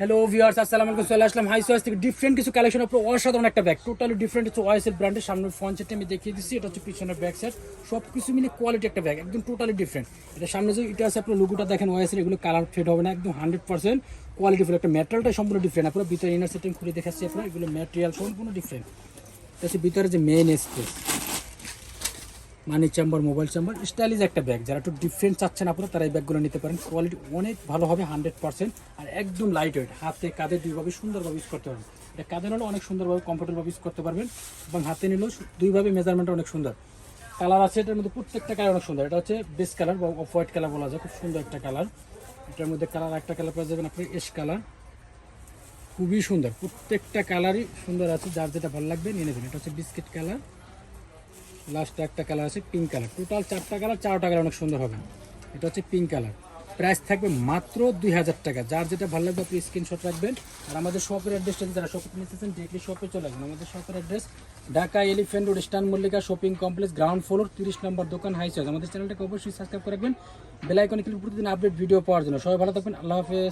Hello viewers, আসসালামু আলাইকুম। চলে আসলাম হাই চয়েস থেকে ডিফারেন্ট কিছু কালেকশন উপর অসাধারণ একটা ব্যাগ, টোটালি ডিফারেন্ট হচ্ছে ওয়াইএসএল ব্র্যান্ডের। সামনের ফ্রন্ট সাইডটা আমি দেখিয়ে দিচ্ছি, এটা হচ্ছে পিছনের ব্যাক সাইড, সব কিছু মিলে কোয়ালিটি একটা ব্যাগ, একদম টোটালি ডিফারেন্ট। এটা সামনে যে এটা আছে আপনার লোগোটা দেখেন ওয়াইএসএল, এগুলো কালার ফেড হবে না, একদম 100% কোয়ালিটিফুল একটা ম্যাটেরিয়ালটা সম্পূর্ণ ডিফারেন্ট। আপনার ভিতরে ইনার সেটিং খুলে দেখাচ্ছি আপনার, এগুলো ম্যাটেরিয়াল সম্পূর্ণ ডিফারেন্ট। এটা হচ্ছে ভিতরে যে মেইন স্পেস, মানি চেম্বার, মোবাইল চেম্বার, স্টাইলিশ একটা ব্যাগ। যারা একটু ডিফারেন্ট চাচ্ছেন আপনারা তারা এই ব্যাগগুলো নিতে পারেন। কোয়ালিটি অনেক ভালো হবে 100%, আর একদম লাইট ওয়েট, হাতে কাঁধে দুইভাবে সুন্দরভাবে ইউজ করতে পারবেন। এটা কাঁধে নিলেও অনেক সুন্দরভাবে কমফোর্টেবলভাবে ইউজ করতে পারবেন, এবং হাতে নিলেও দুইভাবে মেজারমেন্টটা অনেক সুন্দর। কালার আছে এটার মধ্যে, প্রত্যেকটা কালার অনেক সুন্দর। এটা হচ্ছে বেস কালার বা অফ হোয়াইট কালার বলা যায়, খুব সুন্দর একটা কালার। এটার মধ্যে কালার একটা কালার পেয়ে যাবেন আপনি এশ কালার, খুবই সুন্দর, প্রত্যেকটা কালারই সুন্দর আছে। যার যেটা ভালো লাগবে নিয়ে নেবেন। এটা হচ্ছে বিস্কিট কালার, লাস্টে একটা কালার আছে পিঙ্ক কালার, টোটাল চারটা কালার অনেক সুন্দর হবে। এটা হচ্ছে পিঙ্ক কালার, প্রাইস থাকবে মাত্র 2000 টাকা। যার যেটা ভালো লাগবে আপনি স্ক্রিনশট রাখবেন। আর আমাদের শপের অ্যাড্রেসটা, যারা শপে নিতেছেন ডিরেক্টলি শপে চলে আসবেন। আমাদের শপের address Dhaka elephant road, eastern Mallika shopping complex, ground floor, 30 নম্বর দোকান, হাই চয়েস। আমাদের চ্যানেলটাকে অবশ্যই সাবস্ক্রাইব করে রাখবেন, বেল আইকনে ক্লিক করে প্রতিদিন আপডেট ভিডিও পাওয়ার জন্য। সবাই ভালো থাকবেন, আল্লাহ হাফেজ।